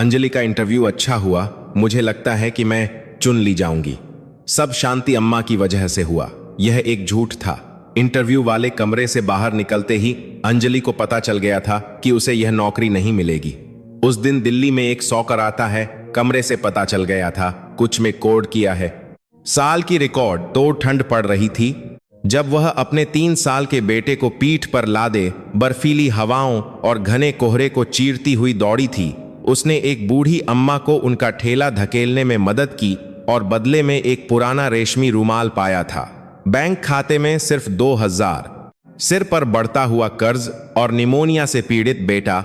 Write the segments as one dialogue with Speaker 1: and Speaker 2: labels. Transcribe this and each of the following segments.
Speaker 1: अंजलि का इंटरव्यू अच्छा हुआ। मुझे लगता है कि मैं चुन ली जाऊंगी। सब शांति अम्मा की वजह से हुआ। यह एक झूठ था। इंटरव्यू वाले कमरे से बाहर निकलते ही अंजलि को पता चल गया था कि उसे यह नौकरी नहीं मिलेगी। उस दिन दिल्ली में एक सॉकर आता है, कमरे से पता चल गया था कुछ में कोड किया है। साल की रिकॉर्ड तो ठंड पड़ रही थी। जब वह अपने 3 साल के बेटे को पीठ पर लादे बर्फीली हवाओं और घने कोहरे को चीरती हुई दौड़ी थी, उसने एक बूढ़ी अम्मा को उनका ठेला धकेलने में मदद की और बदले में एक पुराना रेशमी रुमाल पाया था। बैंक खाते में सिर्फ 2000, सिर पर बढ़ता हुआ कर्ज और निमोनिया से पीड़ित बेटा।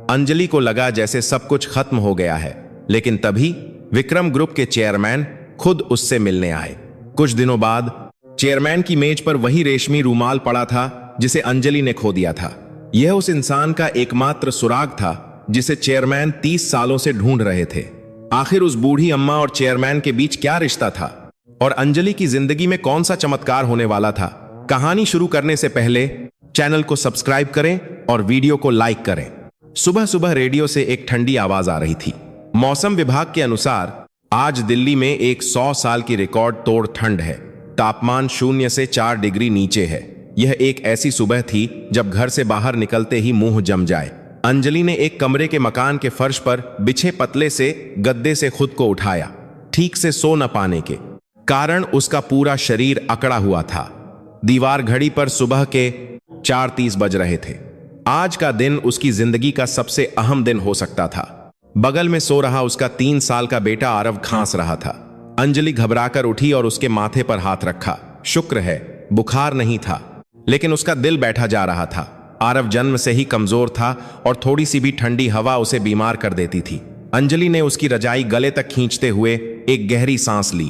Speaker 1: अंजलि को लगा जैसे सब कुछ खत्म हो गया है। लेकिन तभी विक्रम ग्रुप के चेयरमैन खुद उससे मिलने आए। कुछ दिनों बाद चेयरमैन की मेज पर वही रेशमी रुमाल पड़ा था जिसे अंजलि ने खो दिया था। यह उस इंसान का एकमात्र सुराग था जिसे चेयरमैन 30 सालों से ढूंढ रहे थे। आखिर उस बूढ़ी अम्मा और चेयरमैन के बीच क्या रिश्ता था और अंजलि की जिंदगी में कौन सा चमत्कार होने वाला था? कहानी शुरू करने से पहले चैनल को सब्सक्राइब करें और वीडियो को लाइक करें। सुबह सुबह रेडियो से एक ठंडी आवाज आ रही थी। मौसम विभाग के अनुसार आज दिल्ली में एक 100 साल की रिकॉर्ड तोड़ ठंड है। तापमान 0 से 4 डिग्री नीचे है। यह एक ऐसी सुबह थी जब घर से बाहर निकलते ही मुंह जम जाए। अंजलि ने एक कमरे के मकान के फर्श पर बिछे पतले से गद्दे से खुद को उठाया। ठीक से सो न पाने के कारण उसका पूरा शरीर अकड़ा हुआ था। दीवार घड़ी पर सुबह के 4:30 बज रहे थे। आज का दिन उसकी जिंदगी का सबसे अहम दिन हो सकता था। बगल में सो रहा उसका 3 साल का बेटा आरव खांस रहा था। अंजलि घबराकर उठी और उसके माथे पर हाथ रखा। शुक्र है बुखार नहीं था, लेकिन उसका दिल बैठा जा रहा था। आरव जन्म से ही कमजोर था और थोड़ी सी भी ठंडी हवा उसे बीमार कर देती थी। अंजलि ने उसकी रजाई गले तक खींचते हुए एक गहरी सांस ली।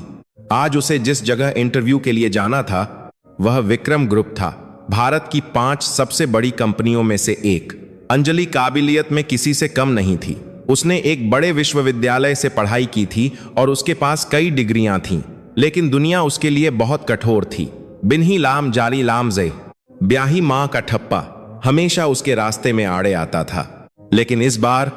Speaker 1: आज उसे जिस जगह इंटरव्यू के लिए जाना था वह विक्रम ग्रुप था, भारत की 5 सबसे बड़ी कंपनियों में से एक। अंजलि काबिलियत में किसी से कम नहीं थी। उसने एक बड़े विश्वविद्यालय से पढ़ाई की थी और उसके पास कई डिग्रियां थीं, लेकिन दुनिया उसके लिए बहुत कठोर थी। बिन ही लाम जारी लाम जे, ब्याही मां का ठप्पा हमेशा उसके रास्ते में आड़े आता था। लेकिन इस बार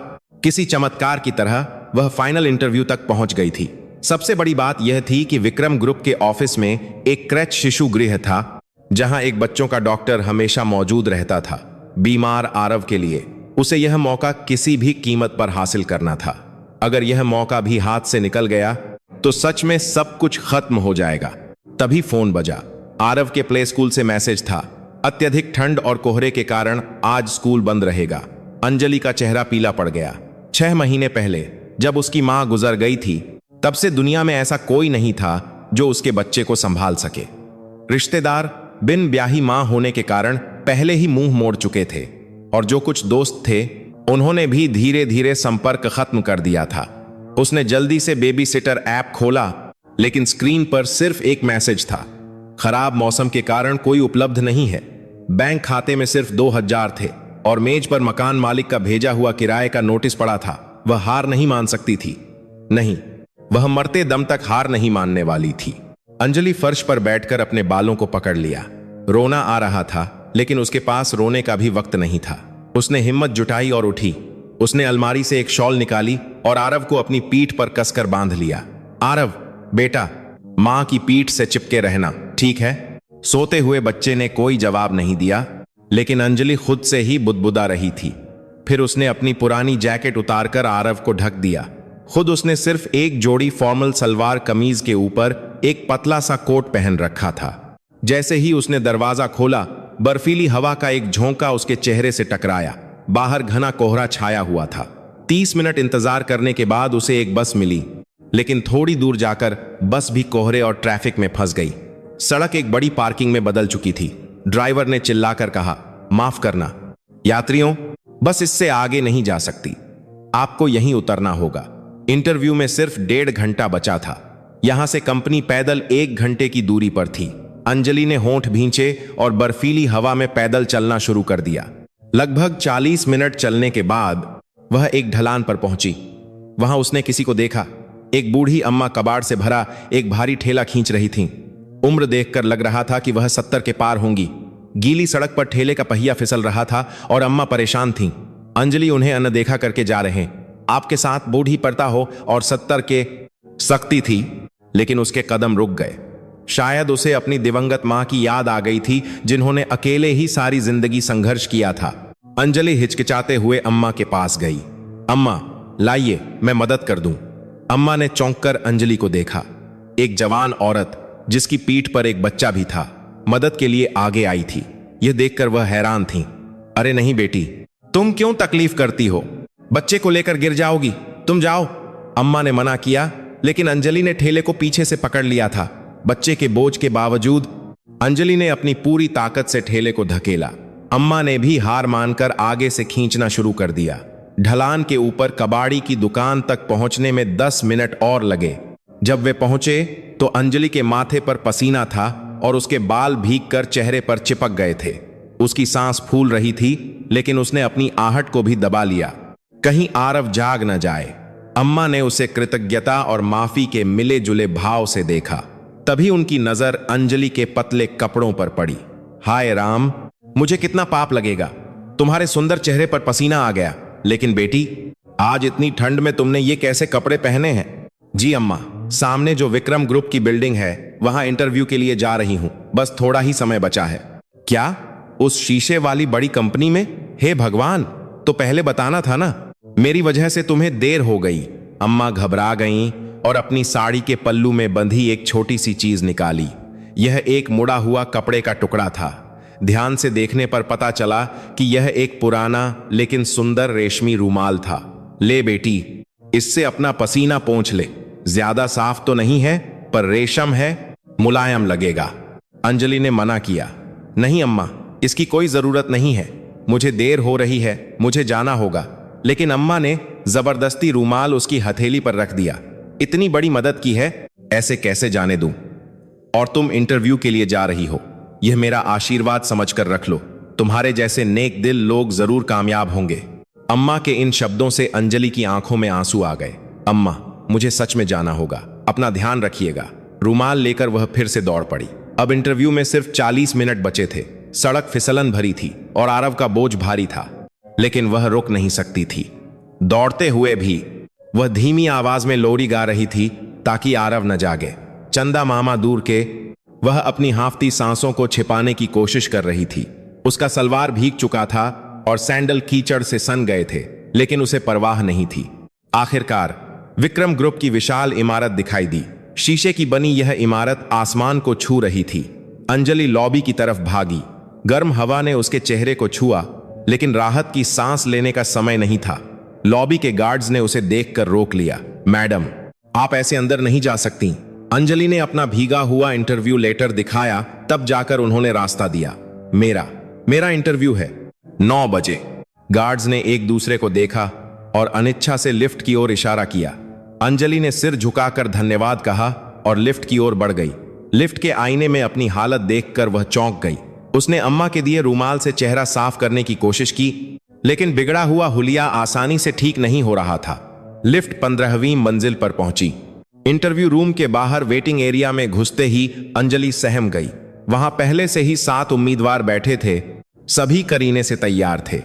Speaker 1: किसी चमत्कार की तरह वह फाइनल इंटरव्यू तक पहुंच गई थी। सबसे बड़ी बात यह थी कि विक्रम ग्रुप के ऑफिस में एक क्रैच शिशु गृह था, जहां एक बच्चों का डॉक्टर हमेशा मौजूद रहता था। बीमार आरव के लिए उसे यह मौका किसी भी कीमत पर हासिल करना था। अगर यह मौका भी हाथ से निकल गया तो सच में सब कुछ खत्म हो जाएगा। तभी फोन बजा। आरव के प्ले स्कूल से मैसेज था, अत्यधिक ठंड और कोहरे के कारण आज स्कूल बंद रहेगा। अंजलि का चेहरा पीला पड़ गया। 6 महीने पहले जब उसकी मां गुजर गई थी, तब से दुनिया में ऐसा कोई नहीं था जो उसके बच्चे को संभाल सके। रिश्तेदार बिन ब्याही मां होने के कारण पहले ही मुंह मोड़ चुके थे और जो कुछ दोस्त थे उन्होंने भी धीरे धीरे संपर्क खत्म कर दिया था। उसने जल्दी से बेबी सिटर ऐप खोला, लेकिन स्क्रीन पर सिर्फ एक मैसेज था, खराब मौसम के कारण कोई उपलब्ध नहीं है। बैंक खाते में सिर्फ 2000 थे और मेज पर मकान मालिक का भेजा हुआ किराए का नोटिस पड़ा था। वह हार नहीं मान सकती थी। नहीं, वह मरते दम तक हार नहीं मानने वाली थी। अंजलि फर्श पर बैठकर अपने बालों को पकड़ लिया। रोना आ रहा था, लेकिन उसके पास रोने का भी वक्त नहीं था। उसने हिम्मत जुटाई और उठी। उसने अलमारी से एक शॉल निकाली और आरव को अपनी पीठ पर कसकर बांध लिया। आरव बेटा, मां की पीठ से चिपके रहना, ठीक है? सोते हुए बच्चे ने कोई जवाब नहीं दिया, लेकिन अंजलि खुद से ही बुदबुदा रही थी। फिर उसने अपनी पुरानी जैकेट उतारकर आरव को ढक दिया। खुद उसने सिर्फ एक जोड़ी फॉर्मल सलवार कमीज के ऊपर एक पतला सा कोट पहन रखा था। जैसे ही उसने दरवाजा खोला, बर्फीली हवा का एक झोंका उसके चेहरे से टकराया। बाहर घना कोहरा छाया हुआ था। 30 मिनट इंतजार करने के बाद उसे एक बस मिली, लेकिन थोड़ी दूर जाकर बस भी कोहरे और ट्रैफिक में फंस गई। सड़क एक बड़ी पार्किंग में बदल चुकी थी। ड्राइवर ने चिल्लाकर कहा, माफ करना यात्रियों, बस इससे आगे नहीं जा सकती, आपको यहीं उतरना होगा। इंटरव्यू में सिर्फ 1.5 घंटा बचा था। यहां से कंपनी पैदल 1 घंटे की दूरी पर थी। अंजलि ने होंठ भींचे और बर्फीली हवा में पैदल चलना शुरू कर दिया। लगभग 40 मिनट चलने के बाद वह एक ढलान पर पहुंची। वहां उसने किसी को देखा। एक बूढ़ी अम्मा कबाड़ से भरा एक भारी ठेला खींच रही थीं। उम्र देखकर लग रहा था कि वह 70 के पार होंगी। गीली सड़क पर ठेले का पहिया फिसल रहा था और अम्मा परेशान थीं। अंजलि उन्हें अनदेखा करके जा रहे। आपके साथ बूढ़ी पड़ता हो और 70 के सख्ती थी, लेकिन उसके कदम रुक गए। शायद उसे अपनी दिवंगत मां की याद आ गई थी, जिन्होंने अकेले ही सारी जिंदगी संघर्ष किया था। अंजलि हिचकिचाते हुए अम्मा के पास गई। अम्मा लाइए, मैं मदद कर दूं। अम्मा ने चौंक कर अंजलि को देखा। एक जवान औरत जिसकी पीठ पर एक बच्चा भी था, मदद के लिए आगे आई थी। यह देखकर वह हैरान थी। अरे नहीं बेटी, तुम क्यों तकलीफ करती हो? बच्चे को लेकर गिर जाओगी, तुम जाओ। अम्मा ने मना किया, लेकिन अंजलि ने ठेले को पीछे से पकड़ लिया था। बच्चे के बोझ के बावजूद अंजलि ने अपनी पूरी ताकत से ठेले को धकेला। अम्मा ने भी हार मानकर आगे से खींचना शुरू कर दिया। ढलान के ऊपर कबाड़ी की दुकान तक पहुंचने में 10 मिनट और लगे। जब वे पहुंचे तो अंजलि के माथे पर पसीना था और उसके बाल भीगकर चेहरे पर चिपक गए थे। उसकी सांस फूल रही थी, लेकिन उसने अपनी आहट को भी दबा लिया, कहीं आरव जाग न जाए। अम्मा ने उसे कृतज्ञता और माफी के मिले जुले भाव से देखा। तभी उनकी नजर अंजलि के पतले कपड़ों पर पड़ी। हाय राम, मुझे कितना पाप लगेगा, तुम्हारे सुंदर चेहरे पर पसीना आ गया। लेकिन बेटी, आज इतनी ठंड में तुमने ये कैसे कपड़े पहने हैं? जी अम्मा, सामने जो विक्रम ग्रुप की बिल्डिंग है, वहां इंटरव्यू के लिए जा रही हूं, बस थोड़ा ही समय बचा है। क्या? उस शीशे वाली बड़ी कंपनी में? हे भगवान, तो पहले बताना था ना, मेरी वजह से तुम्हें देर हो गई। अम्मा घबरा गईं और अपनी साड़ी के पल्लू में बंधी एक छोटी सी चीज निकाली। यह एक मुड़ा हुआ कपड़े का टुकड़ा था। ध्यान से देखने पर पता चला कि यह एक पुराना लेकिन सुंदर रेशमी रूमाल था। ले बेटी, इससे अपना पसीना पोंछ ले। ज्यादा साफ तो नहीं है, पर रेशम है, मुलायम लगेगा। अंजलि ने मना किया। नहीं अम्मा, इसकी कोई जरूरत नहीं है, मुझे देर हो रही है, मुझे जाना होगा। लेकिन अम्मा ने जबरदस्ती रूमाल उसकी हथेली पर रख दिया। इतनी बड़ी मदद की है, ऐसे कैसे जाने दूं? और तुम इंटरव्यू के लिए जा रही हो, यह मेरा आशीर्वाद समझकर रख लो। तुम्हारे जैसे नेक दिल लोग जरूर कामयाब होंगे। अम्मा के इन शब्दों से अंजलि की आंखों में आंसू आ गए। अम्मा, मुझे सच में जाना होगा, अपना ध्यान रखिएगा। रूमाल लेकर वह फिर से दौड़ पड़ी। अब इंटरव्यू में सिर्फ 40 मिनट बचे थे। सड़क फिसलन भरी थी और आरव का बोझ भारी था, लेकिन वह रुक नहीं सकती थी। दौड़ते हुए भी वह धीमी आवाज में लोरी गा रही थी ताकि आरव न जागे। चंदा मामा दूर के वह अपनी हांफती सांसों को छिपाने की कोशिश कर रही थी। उसका सलवार भीग चुका था और सैंडल कीचड़ से सन गए थे, लेकिन उसे परवाह नहीं थी। आखिरकार विक्रम ग्रुप की विशाल इमारत दिखाई दी। शीशे की बनी यह इमारत आसमान को छू रही थी। अंजलि लॉबी की तरफ भागी। गर्म हवा ने उसके चेहरे को छुआ, लेकिन राहत की सांस लेने का समय नहीं था। लॉबी के गार्ड्स ने उसे देखकर रोक लिया। मैडम, आप ऐसे अंदर नहीं जा सकती। अंजलि ने अपना भीगा हुआ इंटरव्यू लेटर दिखाया, तब जाकर उन्होंने रास्ता दिया। मेरा इंटरव्यू है 9 बजे। गार्ड्स ने एक दूसरे को देखा और अनिच्छा से लिफ्ट की ओर इशारा किया। अंजलि ने सिर झुकाकर धन्यवाद कहा और लिफ्ट की ओर बढ़ गई। लिफ्ट के आईने में अपनी हालत देखकर वह चौंक गई। उसने अम्मा के दिए रूमाल से चेहरा साफ करने की कोशिश की, लेकिन बिगड़ा हुआ हुलिया आसानी से ठीक नहीं हो रहा था। लिफ्ट 15वीं मंजिल पर पहुंची। इंटरव्यू रूम के बाहर वेटिंग एरिया में घुसते ही अंजलि सहम गई। वहां पहले से ही 7 उम्मीदवार बैठे थे। सभी करीने से तैयार थे।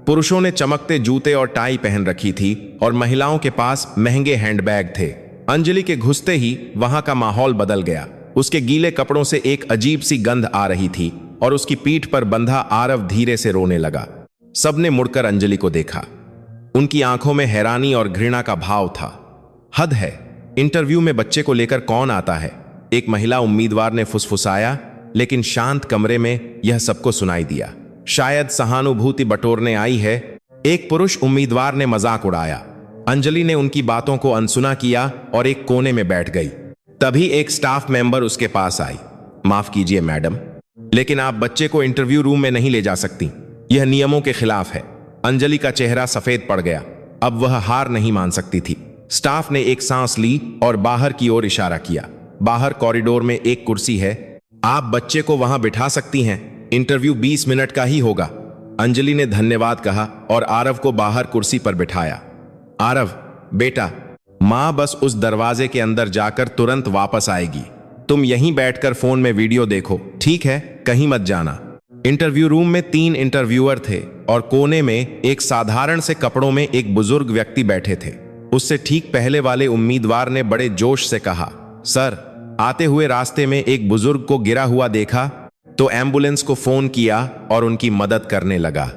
Speaker 1: पुरुषों ने चमकते जूते और टाई पहन रखी थी और महिलाओं के पास महंगे हैंडबैग थे। अंजलि के घुसते ही वहां का माहौल बदल गया। उसके गीले कपड़ों से एक अजीब सी गंध आ रही थी और उसकी पीठ पर बंधा आरव धीरे से रोने लगा। सबने मुड़कर अंजलि को देखा। उनकी आंखों में हैरानी और घृणा का भाव था। हद है, इंटरव्यू में बच्चे को लेकर कौन आता है? एक महिला उम्मीदवार ने फुसफुसाया, लेकिन शांत कमरे में यह सबको सुनाई दिया। शायद सहानुभूति बटोरने आई है। एक पुरुष उम्मीदवार ने मजाक उड़ाया। अंजलि ने उनकी बातों को अनसुना किया और एक कोने में बैठ गई। तभी एक स्टाफ मेंबर उसके पास आई। माफ कीजिए मैडम, लेकिन आप बच्चे को इंटरव्यू रूम में नहीं ले जा सकती, यह नियमों के खिलाफ है। अंजलि का चेहरा सफेद पड़ गया। अब वह हार नहीं मान सकती थी। स्टाफ ने एक सांस ली और बाहर की ओर इशारा किया। बाहर कॉरिडोर में एक कुर्सी है, आप बच्चे को वहां बिठा सकती हैं। इंटरव्यू 20 मिनट का ही होगा। अंजलि ने धन्यवाद कहा और आरव को बाहर कुर्सी पर बिठाया। आरव बेटा, मां बस उस दरवाजे के अंदर जाकर तुरंत वापस आएगी। तुम यहीं बैठकर फोन में वीडियो देखो, ठीक है? कहीं मत जाना। इंटरव्यू रूम में 3 इंटरव्यूअर थे और कोने में एक साधारण से कपड़ों में एक बुजुर्ग व्यक्ति बैठे थे। उससे ठीक पहले वाले उम्मीदवार ने बड़े जोश से कहा, सर, आते हुए रास्ते में एक बुजुर्ग को गिरा हुआ देखा तो एम्बुलेंस को फोन किया और उनकी मदद करने लगा,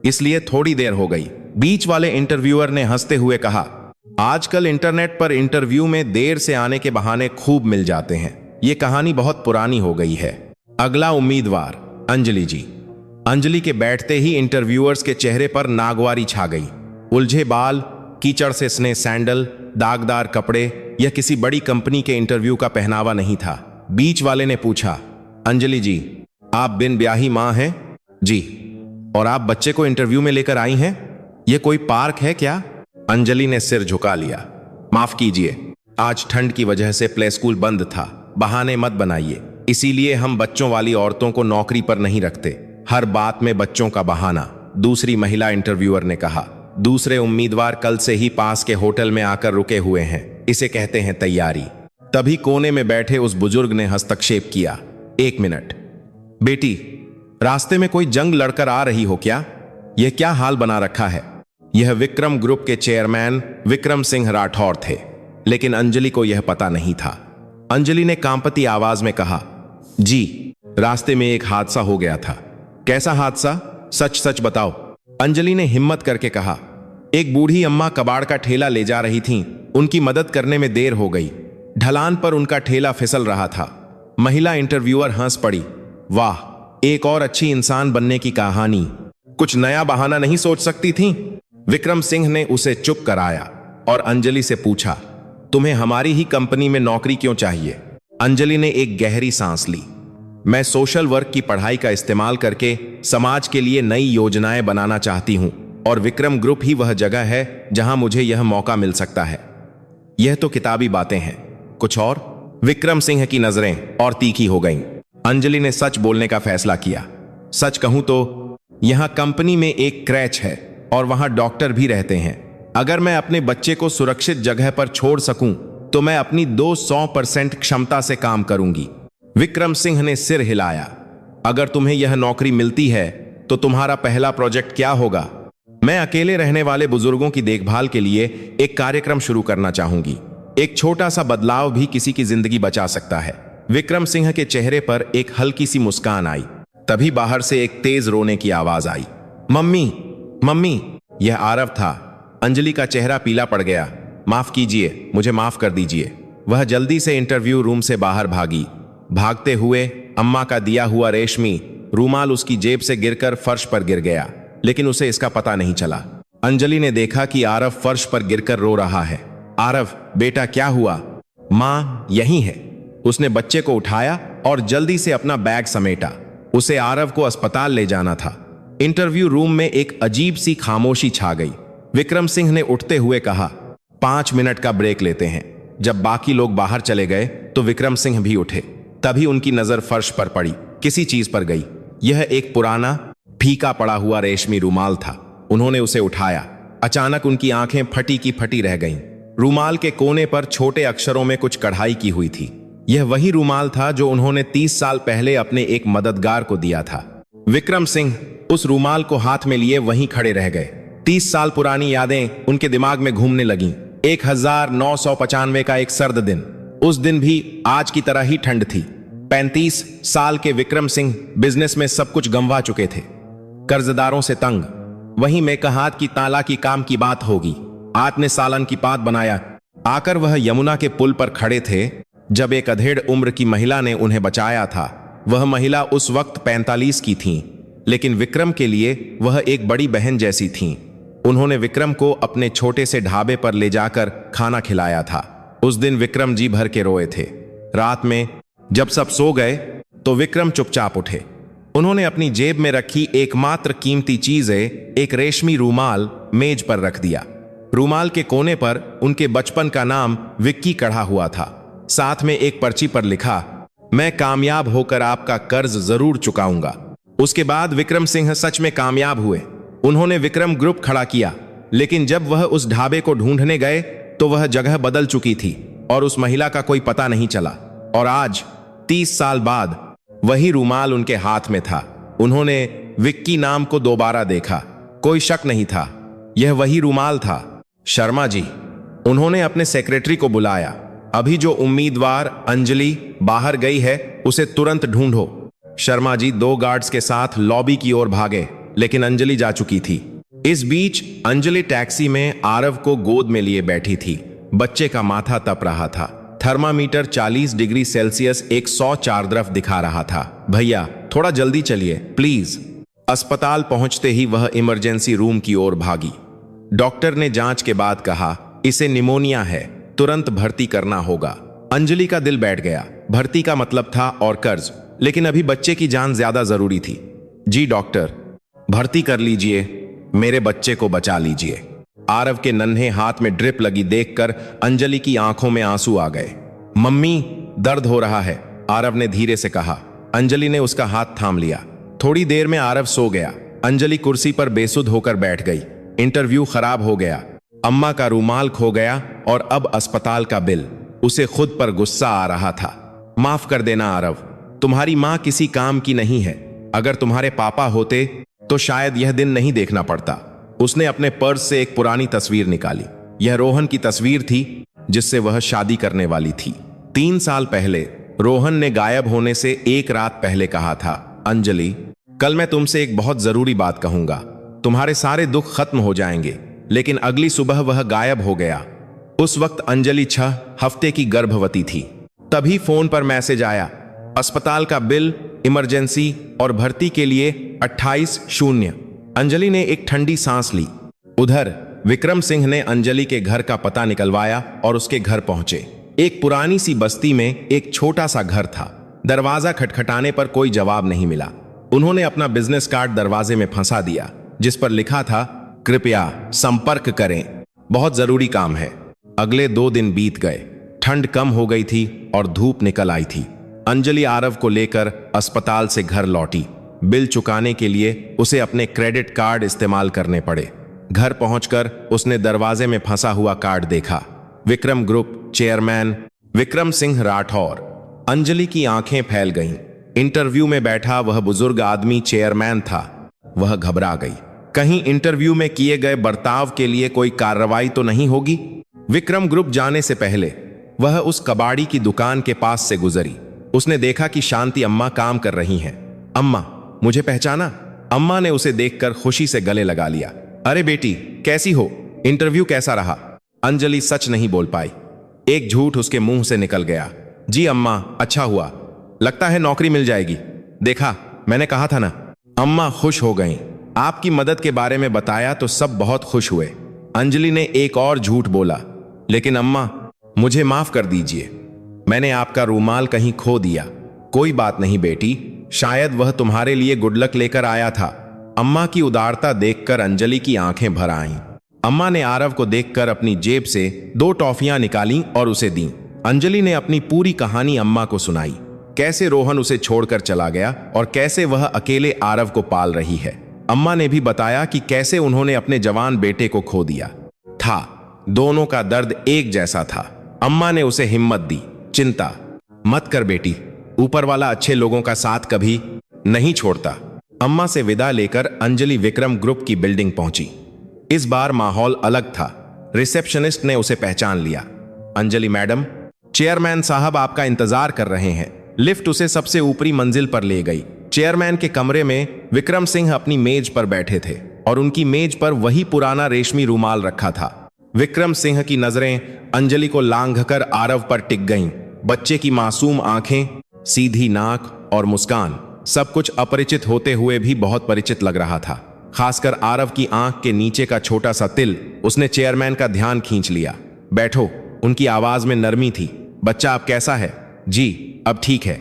Speaker 1: इसलिए थोड़ी देर हो गई। बीच वाले इंटरव्यूअर ने हंसते हुए कहा, आजकल इंटरनेट पर इंटरव्यू में देर से आने के बहाने खूब मिल जाते हैं। ये कहानी बहुत पुरानी हो गई है। अगला उम्मीदवार अंजलि जी। अंजलि के बैठते ही इंटरव्यूअर्स के चेहरे पर नागवारी छा गई। उलझे बाल, कीचड़ से सने सैंडल, दागदार कपड़े, यह किसी बड़ी कंपनी के इंटरव्यू का पहनावा नहीं था। बीच वाले ने पूछा, अंजलि जी, आप बिन ब्याही मां हैं? जी। और आप बच्चे को इंटरव्यू में लेकर आई हैं? यह कोई पार्क है क्या? अंजलि ने सिर झुका लिया। माफ कीजिए, आज ठंड की वजह से प्ले स्कूल बंद था। बहाने मत बनाइए, इसीलिए हम बच्चों वाली औरतों को नौकरी पर नहीं रखते। हर बात में बच्चों का बहाना, दूसरी महिला इंटरव्यूअर ने कहा। दूसरे उम्मीदवार कल से ही पास के होटल में आकर रुके हुए हैं, इसे कहते हैं तैयारी। तभी कोने में बैठे उस बुजुर्ग ने हस्तक्षेप किया, 1 मिनट बेटी, रास्ते में कोई जंग लड़कर आ रही हो क्या? यह क्या हाल बना रखा है? यह विक्रम ग्रुप के चेयरमैन विक्रम सिंह राठौर थे, लेकिन अंजलि को यह पता नहीं था। अंजलि ने कांपती आवाज में कहा, जी, रास्ते में एक हादसा हो गया था। कैसा हादसा? सच सच बताओ। अंजलि ने हिम्मत करके कहा, एक बूढ़ी अम्मा कबाड़ का ठेला ले जा रही थीं, उनकी मदद करने में देर हो गई। ढलान पर उनका ठेला फिसल रहा था। महिला इंटरव्यूअर हंस पड़ी, वाह, एक और अच्छी इंसान बनने की कहानी। कुछ नया बहाना नहीं सोच सकती थी? विक्रम सिंह ने उसे चुप कराया और अंजलि से पूछा, तुम्हें हमारी ही कंपनी में नौकरी क्यों चाहिए? अंजलि ने एक गहरी सांस ली। मैं सोशल वर्क की पढ़ाई का इस्तेमाल करके समाज के लिए नई योजनाएं बनाना चाहती हूं और विक्रम ग्रुप ही वह जगह है जहां मुझे यह मौका मिल सकता है। यह तो किताबी बातें हैं, कुछ और? विक्रम सिंह की नजरें और तीखी हो गईं। अंजलि ने सच बोलने का फैसला किया। सच कहूं तो यहां कंपनी में एक क्रैच है और वहां डॉक्टर भी रहते हैं। अगर मैं अपने बच्चे को सुरक्षित जगह पर छोड़ सकूं तो मैं अपनी 200% क्षमता से काम करूंगी। विक्रम सिंह ने सिर हिलाया। अगर तुम्हें यह नौकरी मिलती है तो तुम्हारा पहला प्रोजेक्ट क्या होगा? मैं अकेले रहने वाले बुजुर्गों की देखभाल के लिए एक कार्यक्रम शुरू करना चाहूंगी। एक छोटा सा बदलाव भी किसी की जिंदगी बचा सकता है। विक्रम सिंह के चेहरे पर एक हल्की सी मुस्कान आई। तभी बाहर से एक तेज रोने की आवाज आई, मम्मी, मम्मी। यह आरव था। अंजलि का चेहरा पीला पड़ गया। माफ कीजिए, मुझे माफ कर दीजिए। वह जल्दी से इंटरव्यू रूम से बाहर भागी। भागते हुए अम्मा का दिया हुआ रेशमी रूमाल उसकी जेब से गिरकर फर्श पर गिर गया, लेकिन उसे इसका पता नहीं चला। अंजलि ने देखा कि आरव फर्श पर गिरकर रो रहा है। आरव, बेटा क्या हुआ? मां यहीं है। उसने बच्चे को उठाया और जल्दी से अपना बैग समेटा। उसे आरव को अस्पताल ले जाना था। इंटरव्यू रूम में एक अजीब सी खामोशी छा गई। विक्रम सिंह ने उठते हुए कहा, 5 मिनट का ब्रेक लेते हैं। जब बाकी लोग बाहर चले गए तो विक्रम सिंह भी उठे। तभी उनकी नजर फर्श पर पड़ी, किसी चीज पर गई। यह एक पुराना फीका पड़ा हुआ रेशमी रूमाल था। उन्होंने उसे उठाया। अचानक उनकी आंखें फटी की फटी रह गईं। रूमाल के कोने पर छोटे अक्षरों में कुछ कढ़ाई की हुई थी। यह वही रूमाल था जो उन्होंने 30 साल पहले अपने एक मददगार को दिया था। विक्रम सिंह उस रूमाल को हाथ में लिए वहीं खड़े रह गए। 30 साल पुरानी यादें उनके दिमाग में घूमने लगीं। 1995 का एक सर्द दिन। उस दिन भी आज की तरह ही ठंड थी। 35 साल के विक्रम सिंह बिजनेस में सब कुछ गंवा चुके थे, कर्जदारों से तंग। वहीं मेकहात की ताला की काम की बात होगी। आत ने सालन की पात बनाया। आकर वह यमुना के पुल पर खड़े थे जब एक अधेड़ उम्र की महिला ने उन्हें बचाया था। वह महिला उस वक्त 45 की थी, लेकिन विक्रम के लिए वह एक बड़ी बहन जैसी थीं। उन्होंने विक्रम को अपने छोटे से ढाबे पर ले जाकर खाना खिलाया था। उस दिन विक्रम जी भर के रोए थे। रात में जब सब सो गए तो विक्रम चुपचाप उठे। उन्होंने अपनी जेब में रखी एकमात्र कीमती चीजें, एक रेशमी रूमाल, मेज पर रख दिया। रूमाल के कोने पर उनके बचपन का नाम विक्की कढ़ा हुआ था। साथ में एक पर्ची पर लिखा, मैं कामयाब होकर आपका कर्ज जरूर चुकाऊंगा। उसके बाद विक्रम सिंह सच में कामयाब हुए। उन्होंने विक्रम ग्रुप खड़ा किया, लेकिन जब वह उस ढाबे को ढूंढने गए तो वह जगह बदल चुकी थी और उस महिला का कोई पता नहीं चला। और आज 30 साल बाद वही रूमाल उनके हाथ में था। उन्होंने विक्की नाम को दोबारा देखा। कोई शक नहीं था, यह वही रुमाल था। शर्मा जी, उन्होंने अपने सेक्रेटरी को बुलाया। अभी जो उम्मीदवार अंजलि बाहर गई है उसे तुरंत ढूंढो। शर्मा जी 2 गार्ड्स के साथ लॉबी की ओर भागे, लेकिन अंजलि जा चुकी थी। इस बीच अंजलि टैक्सी में आरव को गोद में लिए बैठी थी। बच्चे का माथा तप रहा था। थर्मामीटर 40 डिग्री सेल्सियस 104 तरफ दिखा रहा था। भैया थोड़ा जल्दी चलिए प्लीज। अस्पताल पहुंचते ही वह इमरजेंसी रूम की ओर भागी। डॉक्टर ने जांच के बाद कहा, इसे निमोनिया है, तुरंत भर्ती करना होगा। अंजलि का दिल बैठ गया। भर्ती का मतलब था और कर्ज, लेकिन अभी बच्चे की जान ज्यादा जरूरी थी। जी डॉक्टर, भर्ती कर लीजिए, मेरे बच्चे को बचा लीजिए। आरव के नन्हे हाथ में ड्रिप लगी देखकर अंजलि की आंखों में आंसू आ गए। मम्मी दर्द हो रहा है, आरव ने धीरे से कहा। अंजलि ने उसका हाथ थाम लिया। थोड़ी देर में आरव सो गया। अंजलि कुर्सी पर बेसुध होकर बैठ गई। इंटरव्यू खराब हो गया, अम्मा का रूमाल खो गया और अब अस्पताल का बिल। उसे खुद पर गुस्सा आ रहा था। माफ कर देना आरव, तुम्हारी मां किसी काम की नहीं है। अगर तुम्हारे पापा होते तो शायद यह दिन नहीं देखना पड़ता। उसने अपने पर्स से एक पुरानी तस्वीर निकाली। यह रोहन की तस्वीर थी जिससे वह शादी करने वाली थी। 3 साल पहले रोहन ने गायब होने से 1 रात पहले कहा था, अंजलि कल मैं तुमसे एक बहुत जरूरी बात कहूंगा। तुम्हारे सारे दुख खत्म हो जाएंगे। लेकिन अगली सुबह वह गायब हो गया। उस वक्त अंजलि 6 हफ्ते की गर्भवती थी। तभी फोन पर मैसेज आया, अस्पताल का बिल, इमरजेंसी और भर्ती के लिए 28-0। अंजलि ने एक ठंडी सांस ली। उधर विक्रम सिंह ने अंजलि के घर का पता निकलवाया और उसके घर पहुंचे। एक पुरानी सी बस्ती में एक छोटा सा घर था। दरवाजा खटखटाने पर कोई जवाब नहीं मिला। उन्होंने अपना बिजनेस कार्ड दरवाजे में फंसा दिया, जिस पर लिखा था, कृपया संपर्क करें, बहुत जरूरी काम है। अगले 2 दिन बीत गए। ठंड कम हो गई थी और धूप निकल आई थी। अंजलि आरव को लेकर अस्पताल से घर लौटी। बिल चुकाने के लिए उसे अपने क्रेडिट कार्ड इस्तेमाल करने पड़े। घर पहुंचकर उसने दरवाजे में फंसा हुआ कार्ड देखा। Vikram group chairman Vikram Singh Rathore. अंजलि की आंखें फैल गईं। इंटरव्यू में बैठा वह बुजुर्ग आदमी चेयरमैन था। वह घबरा गई। कहीं इंटरव्यू में किए गए बर्ताव के लिए कोई कार्रवाई तो नहीं होगी। विक्रम ग्रुप जाने से पहले वह उस कबाड़ी की दुकान के पास से गुजरी। उसने देखा कि शांति अम्मा काम कर रही हैं। अम्मा, मुझे पहचाना? अम्मा ने उसे देखकर खुशी से गले लगा लिया। अरे बेटी, कैसी हो? इंटरव्यू कैसा रहा? अंजलि सच नहीं बोल पाई। एक झूठ उसके मुंह से निकल गया। जी अम्मा, अच्छा हुआ, लगता है नौकरी मिल जाएगी। देखा, मैंने कहा था ना। अम्मा खुश हो गईं। आपकी मदद के बारे में बताया तो सब बहुत खुश हुए। अंजलि ने एक और झूठ बोला, लेकिन अम्मा मुझे माफ कर दीजिए, मैंने आपका रूमाल कहीं खो दिया। कोई बात नहीं बेटी, शायद वह तुम्हारे लिए गुड लक लेकर आया था। अम्मा की उदारता देखकर अंजलि की आंखें भर आईं। अम्मा ने आरव को देखकर अपनी जेब से 2 टॉफियां निकाली और उसे दी। अंजलि ने अपनी पूरी कहानी अम्मा को सुनाई, कैसे रोहन उसे छोड़कर चला गया और कैसे वह अकेले आरव को पाल रही है। अम्मा ने भी बताया कि कैसे उन्होंने अपने जवान बेटे को खो दिया था। दोनों का दर्द एक जैसा था। अम्मा ने उसे हिम्मत दी, चिंता मत कर बेटी, ऊपर वाला अच्छे लोगों का साथ कभी नहीं छोड़ता। अम्मा से विदा लेकर अंजलि विक्रम ग्रुप की बिल्डिंग पहुंची। इस बार माहौल अलग था। रिसेप्शनिस्ट ने उसे पहचान लिया। अंजलि मैडम, चेयरमैन साहब आपका इंतजार कर रहे हैं। लिफ्ट उसे सबसे ऊपरी मंजिल पर ले गई। चेयरमैन के कमरे में विक्रम सिंह अपनी मेज पर बैठे थे और उनकी मेज पर वही पुराना रेशमी रूमाल रखा था। विक्रम सिंह की नजरें अंजलि को लांघकर आरव पर टिक गईं। बच्चे की मासूम आंखें, सीधी नाक और मुस्कान, सब कुछ अपरिचित होते हुए भी बहुत परिचित लग रहा था। खासकर आरव की आंख के नीचे का छोटा सा तिल। उसने चेयरमैन का ध्यान खींच लिया। बैठो, उनकी आवाज में नरमी थी। बच्चा अब कैसा है? जी, अब ठीक है।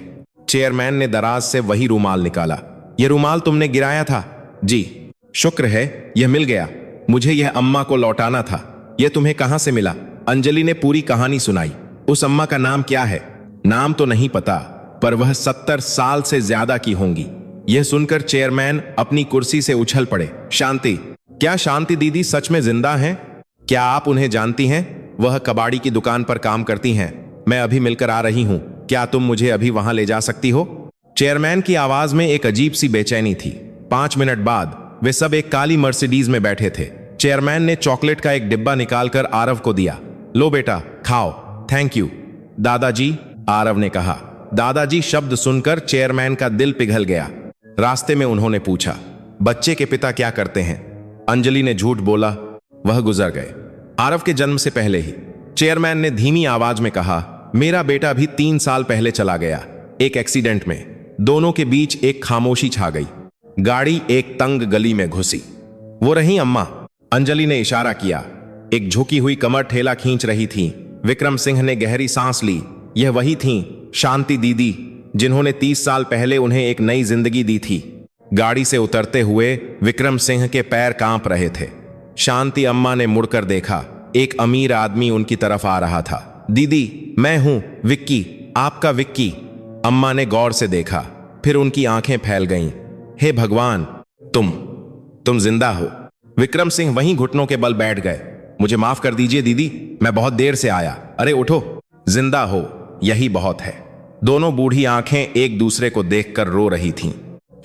Speaker 1: चेयरमैन ने दराज से वही रूमाल निकाला। यह रूमाल तुमने गिराया था? जी, शुक्र है यह मिल गया। मुझे यह अम्मा को लौटाना था। यह तुम्हें कहां से मिला? अंजलि ने पूरी कहानी सुनाई। उस अम्मा का नाम क्या है? नाम तो नहीं पता, पर वह 70 साल से ज्यादा की होंगी। यह सुनकर चेयरमैन अपनी कुर्सी से उछल पड़े। शांति, क्या शांति दीदी सच में जिंदा हैं? क्या आप उन्हें जानती हैं? वह कबाड़ी की दुकान पर काम करती हैं। मैं अभी मिलकर आ रही हूं। क्या तुम मुझे अभी वहां ले जा सकती हो? चेयरमैन की आवाज में एक अजीब सी बेचैनी थी। 5 मिनट बाद वे सब एक काली मर्सिडीज में बैठे थे। चेयरमैन ने चॉकलेट का एक डिब्बा निकालकर आरव को दिया। लो बेटा, खाओ। थैंक यू दादाजी, आरव ने कहा। दादाजी शब्द सुनकर चेयरमैन का दिल पिघल गया। रास्ते में उन्होंने पूछा, बच्चे के पिता क्या करते हैं? अंजलि ने झूठ बोला, वह गुजर गए आरव के जन्म से पहले ही। चेयरमैन ने धीमी आवाज में कहा, मेरा बेटा भी 3 साल पहले चला गया, एक एक्सीडेंट में। दोनों के बीच एक खामोशी छा गई। गाड़ी एक तंग गली में घुसी। वो रही अम्मा, अंजलि ने इशारा किया। एक झुकी हुई कमर ठेला खींच रही थी। विक्रम सिंह ने गहरी सांस ली। यह वही थीं, शांति दीदी, जिन्होंने 30 साल पहले उन्हें एक नई जिंदगी दी थी। गाड़ी से उतरते हुए विक्रम सिंह के पैर कांप रहे थे। शांति अम्मा ने मुड़कर देखा। एक अमीर आदमी उनकी तरफ आ रहा था। दीदी, मैं हूं विक्की, आपका विक्की। अम्मा ने गौर से देखा, फिर उनकी आंखें फैल गईं। हे भगवान, तुम जिंदा हो। विक्रम सिंह वहीं घुटनों के बल बैठ गए। मुझे माफ कर दीजिए दीदी, मैं बहुत देर से आया। अरे उठो, जिंदा हो, यही बहुत है। दोनों बूढ़ी आंखें एक दूसरे को देखकर रो रही थीं।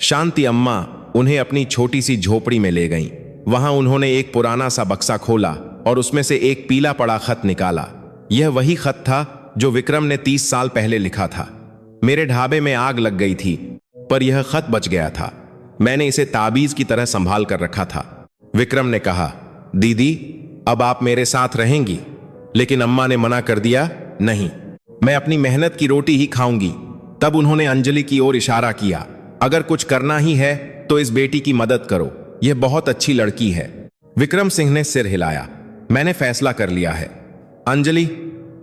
Speaker 1: शांति अम्मा उन्हें अपनी छोटी सी झोपड़ी में ले गईं। वहां उन्होंने एक पुराना सा बक्सा खोला और उसमें से एक पीला पड़ा खत निकाला। यह वही खत था जो विक्रम ने 30 साल पहले लिखा था। मेरे ढाबे में आग लग गई थी, पर यह खत बच गया था। मैंने इसे ताबीज की तरह संभाल कर रखा था। विक्रम ने कहा, दीदी, अब आप मेरे साथ रहेंगी? लेकिन अम्मा ने मना कर दिया, नहीं, मैं अपनी मेहनत की रोटी ही खाऊंगी। तब उन्होंने अंजलि की ओर इशारा किया, अगर कुछ करना ही है तो इस बेटी की मदद करो, यह बहुत अच्छी लड़की है। विक्रम सिंह ने सिर हिलाया। मैंने फैसला कर लिया है। अंजलि,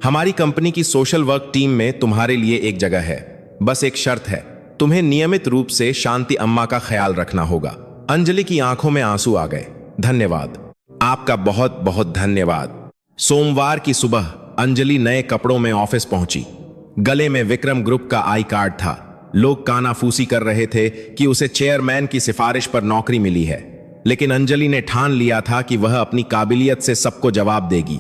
Speaker 1: हमारी कंपनी की सोशल वर्क टीम में तुम्हारे लिए एक जगह है। बस एक शर्त है, तुम्हें नियमित रूप से शांति अम्मा का ख्याल रखना होगा। अंजलि की आंखों में आंसू आ गए। धन्यवाद, आपका बहुत बहुत धन्यवाद। सोमवार की सुबह अंजलि नए कपड़ों में ऑफिस पहुंची। गले में विक्रम ग्रुप का आई कार्ड था। लोग कानाफूसी कर रहे थे कि उसे चेयरमैन की सिफारिश पर नौकरी मिली है, लेकिन अंजलि ने ठान लिया था कि वह अपनी काबिलियत से सबको जवाब देगी।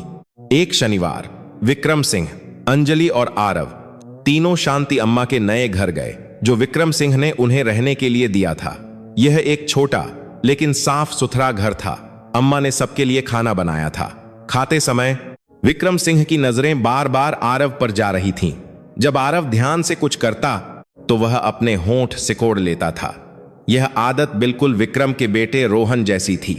Speaker 1: एक शनिवार विक्रम सिंह, अंजलि और आरव तीनों शांति अम्मा के नए घर गए, जो विक्रम सिंह ने उन्हें रहने के लिए दिया था। यह एक छोटा लेकिन साफ सुथरा घर था। अम्मा ने सबके लिए खाना बनाया था। खाते समय विक्रम सिंह की नजरें बार बार आरव पर जा रही थीं। जब आरव ध्यान से कुछ करता तो वह अपने होंठ सिकोड़ लेता था। यह आदत बिल्कुल विक्रम के बेटे रोहन जैसी थी।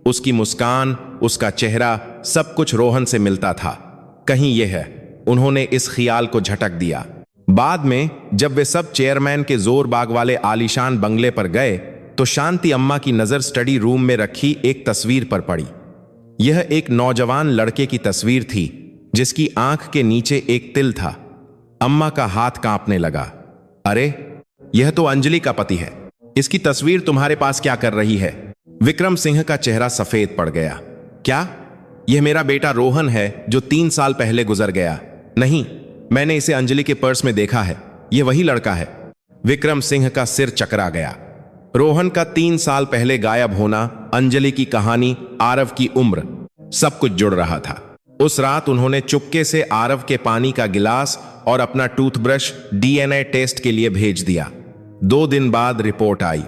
Speaker 1: उसकी मुस्कान, उसका चेहरा, सब कुछ रोहन से मिलता था। कहीं यह है, उन्होंने इस ख्याल को झटक दिया। बाद में जब वे सब चेयरमैन के जोर बाग वाले आलीशान बंगले पर गए तो शांति अम्मा की नजर स्टडी रूम में रखी एक तस्वीर पर पड़ी। यह एक नौजवान लड़के की तस्वीर थी जिसकी आंख के नीचे एक तिल था। अम्मा का हाथ कांपने लगा। अरे, यह तो अंजलि का पति है। इसकी तस्वीर तुम्हारे पास क्या कर रही है? विक्रम सिंह का चेहरा सफेद पड़ गया। क्या? यह मेरा बेटा रोहन है जो 3 साल पहले गुजर गया। नहीं, मैंने इसे अंजलि के पर्स में देखा है। यह वही लड़का है। विक्रम सिंह का सिर चकरा गया। रोहन का 3 साल पहले गायब होना, अंजलि की कहानी, आरव की उम्र, सब कुछ जुड़ रहा था। उस रात उन्होंने चुपके से आरव के पानी का गिलास और अपना टूथब्रश डीएनए टेस्ट के लिए भेज दिया। 2 दिन बाद रिपोर्ट आई।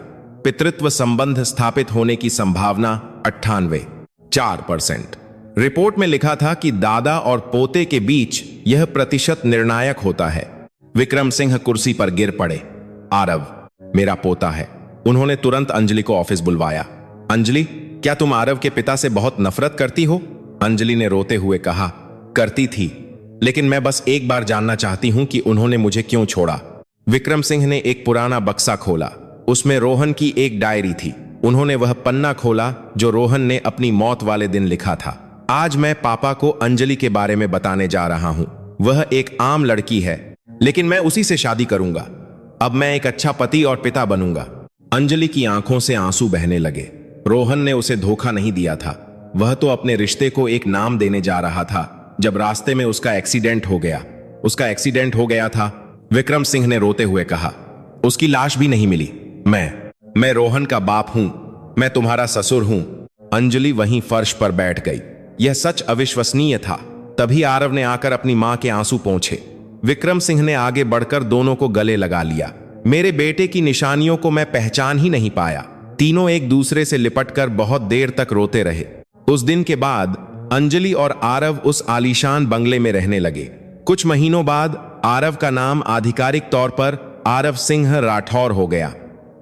Speaker 1: पितृत्व संबंध स्थापित होने की संभावना 98.4%। रिपोर्ट में लिखा था कि दादा और पोते के बीच यह प्रतिशत निर्णायक होता है। विक्रम सिंह कुर्सी पर गिर पड़े। आरव मेरा पोता है। उन्होंने तुरंत अंजलि को ऑफिस बुलवाया। अंजलि, क्या तुम आरव के पिता से बहुत नफरत करती हो? अंजलि ने रोते हुए कहा, करती थी, लेकिन मैं बस एक बार जानना चाहती हूं कि उन्होंने मुझे क्यों छोड़ा। विक्रम सिंह ने एक पुराना बक्सा खोला। उसमें रोहन की एक डायरी थी। उन्होंने वह पन्ना खोला जो रोहन ने अपनी मौत वाले दिन लिखा था। आज मैं पापा को अंजलि के बारे में बताने जा रहा हूं। वह एक आम लड़की है, लेकिन मैं उसी से शादी करूंगा। अब मैं एक अच्छा पति और पिता बनूंगा। अंजलि की आंखों से आंसू बहने लगे। रोहन ने उसे धोखा नहीं दिया था। वह तो अपने रिश्ते को एक नाम देने जा रहा था जब रास्ते में उसका एक्सीडेंट हो गया। उसका एक्सीडेंट हो गया था, विक्रम सिंह ने रोते हुए कहा। उसकी लाश भी नहीं मिली। मैं रोहन का बाप हूं। मैं तुम्हारा ससुर हूं। अंजलि वहीं फर्श पर बैठ गई। यह सच अविश्वसनीय था। तभी आरव ने आकर अपनी मां के आंसू पोंछे। विक्रम सिंह ने आगे बढ़कर दोनों को गले लगा लिया। मेरे बेटे की निशानियों को मैं पहचान ही नहीं पाया। तीनों एक दूसरे से लिपटकर बहुत देर तक रोते रहे। उस दिन के बाद अंजलि और आरव उस आलीशान बंगले में रहने लगे। कुछ महीनों बाद आरव का नाम आधिकारिक तौर पर आरव सिंह राठौर हो गया।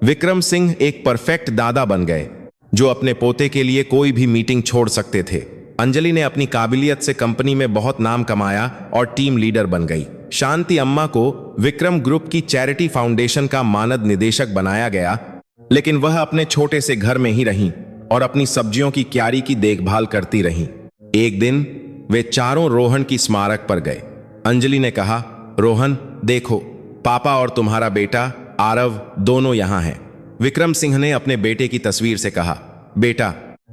Speaker 1: विक्रम सिंह एक परफेक्ट दादा बन गए जो अपने पोते के लिए कोई भी मीटिंग छोड़ सकते थे। अंजलि ने अपनी काबिलियत से कंपनी में बहुत नाम कमाया और टीम लीडर बन गई। शांति अम्मा को विक्रम ग्रुप की चैरिटी फाउंडेशन का मानद निदेशक बनाया गया, लेकिन वह अपने छोटे से घर में ही रहीं और अपनी सब्जियों की क्यारी की देखभाल करती रहीं। एक दिन वे चारों रोहन की स्मारक पर गए। अंजलि ने कहा, रोहन देखो, पापा और तुम्हारा बेटा आरव दोनों यहां हैं। विक्रम सिंह ने अपने बेटे की तस्वीर से कहा, बेटा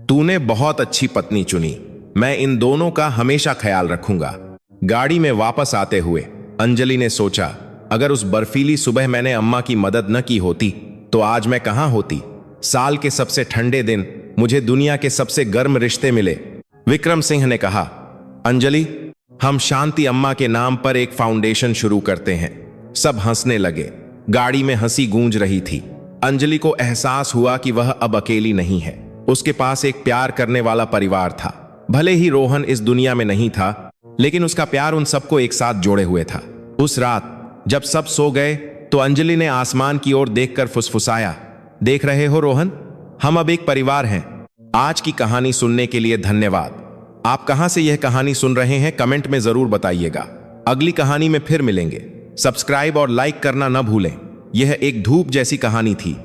Speaker 1: तूने बहुत अच्छी पत्नी चुनी, मैं इन दोनों का हमेशा ख्याल रखूंगा। गाड़ी में वापस आते हुए अंजलि ने सोचा, अगर उस बर्फीली सुबह मैंने अम्मा की मदद न की होती तो आज मैं कहां होती। साल के सबसे ठंडे दिन मुझे दुनिया के सबसे गर्म रिश्ते मिले। विक्रम सिंह ने कहा, अंजलि हम शांति अम्मा के नाम पर एक फाउंडेशन शुरू करते हैं। सब हंसने लगे। गाड़ी में हंसी गूंज रही थी। अंजलि को एहसास हुआ कि वह अब अकेली नहीं है। उसके पास एक प्यार करने वाला परिवार था। भले ही रोहन इस दुनिया में नहीं था, लेकिन उसका प्यार उन सबको एक साथ जोड़े हुए था। उस रात जब सब सो गए तो अंजलि ने आसमान की ओर देखकर फुसफुसाया, देख रहे हो रोहन, हम अब एक परिवार हैं। आज की कहानी सुनने के लिए धन्यवाद। आप कहां से यह कहानी सुन रहे हैं कमेंट में जरूर बताइएगा। अगली कहानी में फिर मिलेंगे। सब्सक्राइब और लाइक करना न भूलें। यह एक धूप जैसी कहानी थी।